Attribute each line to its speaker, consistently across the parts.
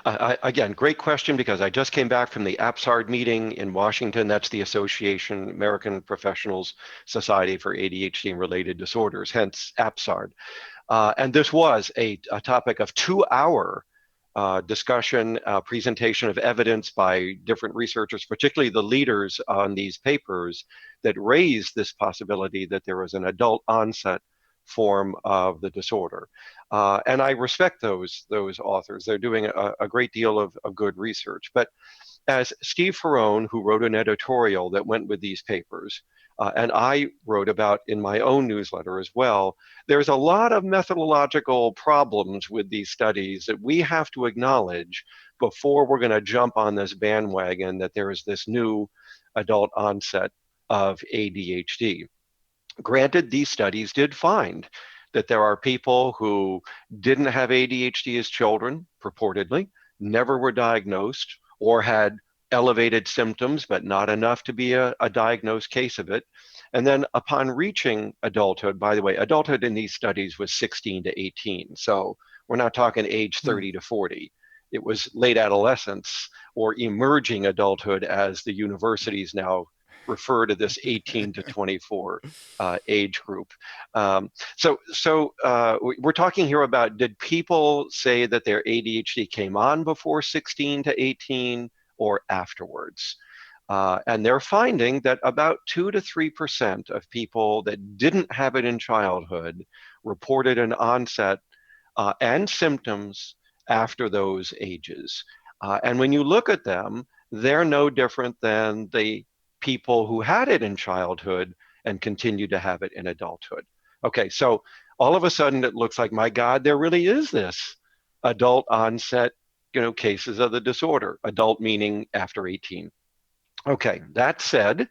Speaker 1: Again, great question, because I just came back from the APSARD meeting in Washington. That's the Association, American Professionals Society for ADHD and Related Disorders, hence APSARD. And this was a topic of 2-hour discussion, presentation of evidence by different researchers, particularly the leaders on these papers that raised this possibility that there was an adult onset form of the disorder. And I respect those authors. They're doing a great deal of good research. But as Steve Ferrone, who wrote an editorial that went with these papers, and I wrote about in my own newsletter as well, there's a lot of methodological problems with these studies that we have to acknowledge before we're going to jump on this bandwagon that there is this new adult onset of ADHD. Granted, these studies did find that there are people who didn't have ADHD as children, purportedly, never were diagnosed, or had elevated symptoms, but not enough to be a diagnosed case of it. And then upon reaching adulthood, by the way, adulthood in these studies was 16 to 18. So we're not talking age 30 to 40. It was late adolescence or emerging adulthood, as the universities now refer to this 18 to 24 age group. We're talking here about, did people say that their ADHD came on before 16 to 18 or afterwards? And they're finding that about 2 to 3% of people that didn't have it in childhood reported an onset and symptoms after those ages. And when you look at them, they're no different than the people who had it in childhood and continue to have it in adulthood. Okay, so all of a sudden it looks like, my God, there really is this adult onset, cases of the disorder. Adult meaning after 18. Okay, that said,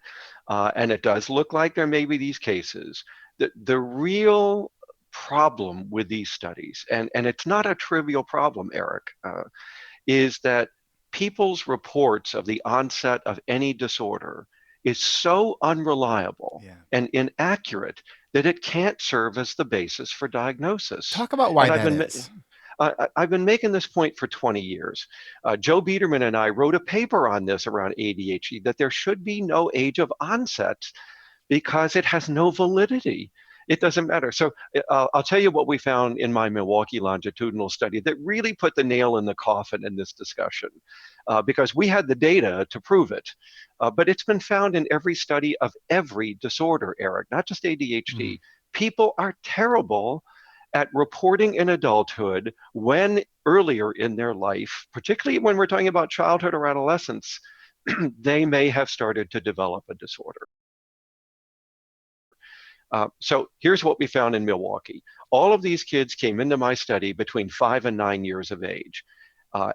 Speaker 1: and it does look like there may be these cases, the real problem with these studies, and it's not a trivial problem, Eric, is that people's reports of the onset of any disorder is so unreliable and inaccurate that it can't serve as the basis for diagnosis.
Speaker 2: Talk about why
Speaker 1: And
Speaker 2: that is.
Speaker 1: I've been making this point for 20 years. Joe Biederman and I wrote a paper on this around ADHD, that there should be no age of onset because it has no validity. It doesn't matter. So I'll tell you what we found in my Milwaukee longitudinal study that really put the nail in the coffin in this discussion, because we had the data to prove it. But it's been found in every study of every disorder, Eric, not just ADHD. People are terrible at reporting in adulthood when earlier in their life, particularly when we're talking about childhood or adolescence, they may have started to develop a disorder. So here's what we found in Milwaukee. All of these kids came into my study between 5 and 9 years of age.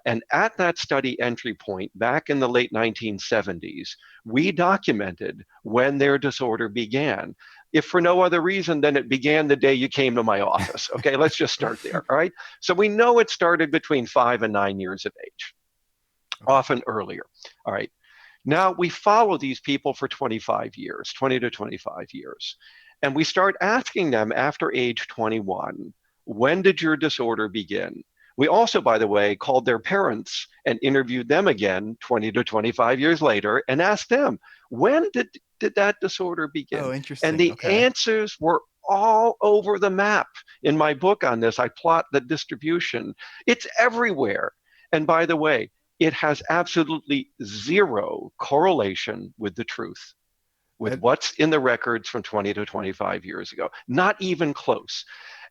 Speaker 1: And at that study entry point, back in the late 1970s, we documented when their disorder began. If for no other reason than it began the day you came to my office. Okay, let's just start there, all right? So we know it started between 5 and 9 years of age, often earlier, all right? Now we follow these people for 25 years, 20 to 25 years. And we start asking them after age 21, when did your disorder begin? We also, by the way, called their parents and interviewed them again 20 to 25 years later and asked them, when did that disorder begin?
Speaker 2: Oh,
Speaker 1: And
Speaker 2: interesting.
Speaker 1: the
Speaker 2: Okay.
Speaker 1: answers were all over the map. In my book on this, I plot the distribution. It's everywhere. And by the way, it has absolutely zero correlation with the truth, with what's in the records from 20 to 25 years ago. Not even close.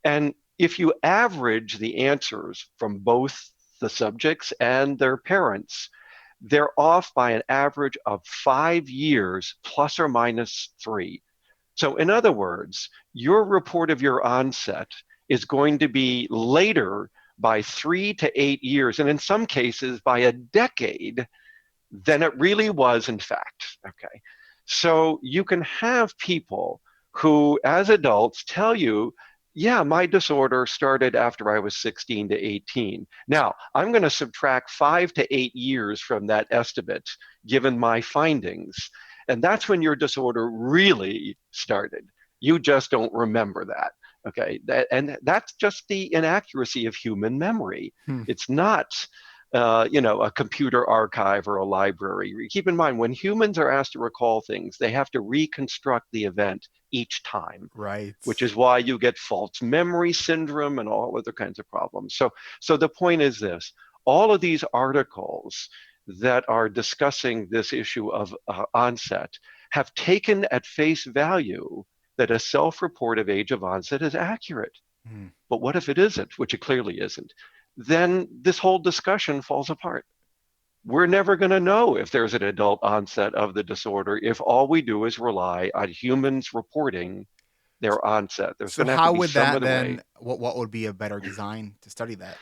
Speaker 1: And if you average the answers from both the subjects and their parents, they're off by an average of 5 years plus or minus 3. So in other words, your report of your onset is going to be later by 3 to 8 years, and in some cases by a decade, than it really was in fact. Okay. So you can have people who, as adults, tell you, yeah, my disorder started after I was 16 to 18. Now, I'm going to subtract 5 to 8 years from that estimate, given my findings. And that's when your disorder really started. You just don't remember that. Okay. And that's just the inaccuracy of human memory. It's not a computer archive or a library. Keep in mind, when humans are asked to recall things, they have to reconstruct the event each time,
Speaker 2: Right.
Speaker 1: which is why you get false memory syndrome and all other kinds of problems. So the point is this: all of these articles that are discussing this issue of onset have taken at face value that a self-report of age of onset is accurate.
Speaker 2: Hmm.
Speaker 1: But what if it isn't, which it clearly isn't? Then this whole discussion falls apart. We're never going to know if there's an adult onset of the disorder if all we do is rely on humans reporting their onset. There's
Speaker 2: So
Speaker 1: going to have to
Speaker 2: how
Speaker 1: be
Speaker 2: would
Speaker 1: some
Speaker 2: that
Speaker 1: other
Speaker 2: then,
Speaker 1: way.
Speaker 2: what would be a better design to study that?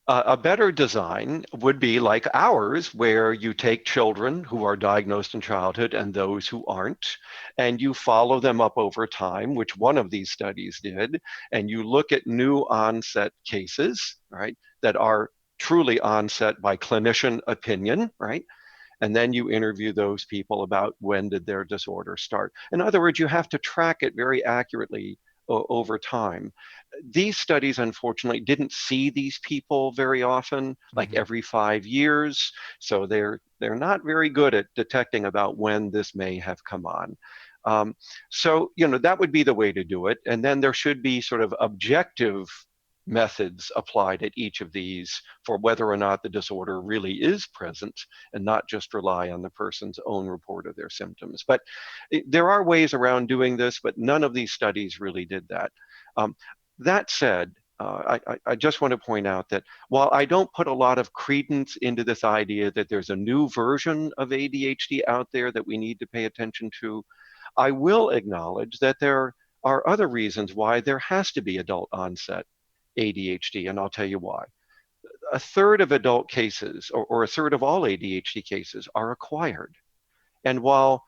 Speaker 1: A better design would be like ours, where you take children who are diagnosed in childhood and those who aren't, and you follow them up over time, which one of these studies did, and you look at new onset cases, right, that are truly onset by clinician opinion, right? And then you interview those people about when did their disorder start. In other words, you have to track it very accurately over time. These studies, unfortunately, didn't see these people very often, like
Speaker 2: Hmm.
Speaker 1: every 5 years. So they're not very good at detecting about when this may have come on. So, that would be the way to do it. And then there should be sort of objective methods applied at each of these for whether or not the disorder really is present and not just rely on the person's own report of their symptoms. But there are ways around doing this, but none of these studies really did that. Um, that said, I just want to point out that while I don't put a lot of credence into this idea that there's a new version of ADHD out there that we need to pay attention to, I will acknowledge that there are other reasons why there has to be adult onset ADHD, and I'll tell you why. A third of adult cases, or a third of all ADHD cases, are acquired. And while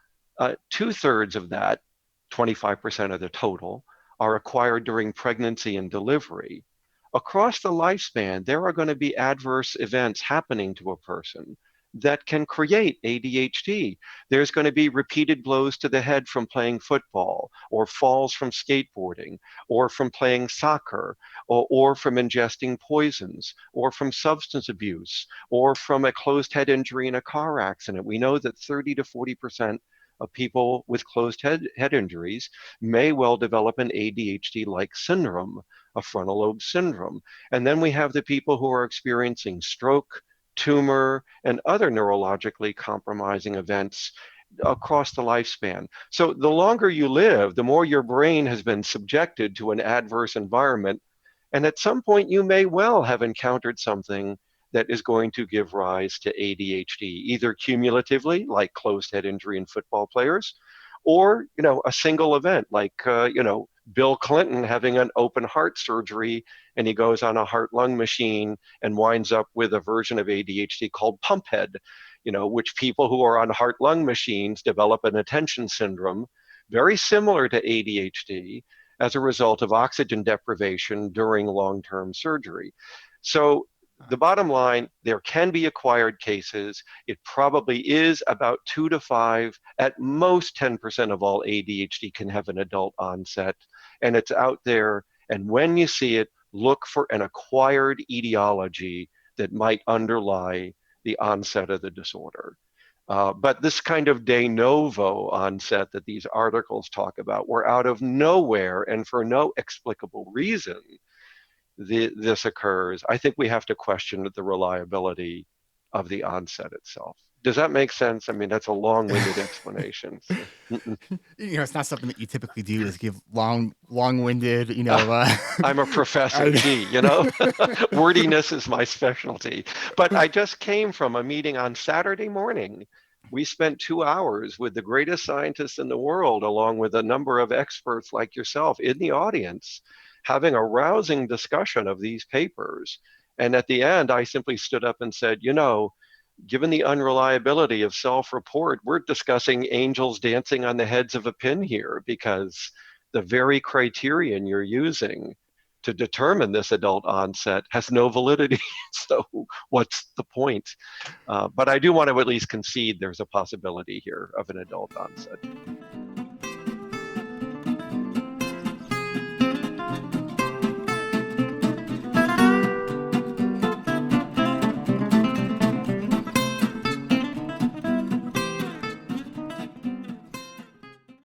Speaker 1: two-thirds of that, 25% of the total, are acquired during pregnancy and delivery, across the lifespan, there are going to be adverse events happening to a person that can create ADHD. There's going to be repeated blows to the head from playing football, or falls from skateboarding, or from playing soccer, or from ingesting poisons, or from substance abuse, or from a closed head injury in a car accident. We know that 30 to 40% of people with closed head injuries may well develop an ADHD like syndrome, a frontal lobe syndrome. And then we have the people who are experiencing stroke, tumor, and other neurologically compromising events across the lifespan. So the longer you live, the more your brain has been subjected to an adverse environment. And at some point, you may well have encountered something that is going to give rise to ADHD, either cumulatively, like closed head injury in football players, or a single event, like Bill Clinton having an open heart surgery, and he goes on a heart-lung machine and winds up with a version of ADHD called pump head, which people who are on heart-lung machines develop an attention syndrome very similar to ADHD as a result of oxygen deprivation during long-term surgery. So the bottom line, there can be acquired cases. It probably is about 2 to 5, at most 10% of all ADHD can have an adult onset, and it's out there. And when you see it, look for an acquired etiology that might underlie the onset of the disorder. But this kind of de novo onset that these articles talk about, where out of nowhere and for no explicable reason, this occurs, I think we have to question the reliability of the onset itself. Does that make sense? I mean, that's a long-winded explanation. So.
Speaker 2: It's not something that you typically do is give long-winded,
Speaker 1: I'm a professor.
Speaker 2: I,
Speaker 1: Gee, wordiness is my specialty. But I just came from a meeting on Saturday morning. We spent 2 hours with the greatest scientists in the world, along with a number of experts like yourself in the audience, having a rousing discussion of these papers. And at the end, I simply stood up and said, given the unreliability of self-report, we're discussing angels dancing on the heads of a pin here, because the very criterion you're using to determine this adult onset has no validity. So what's the point? But I do want to at least concede there's a possibility here of an adult onset.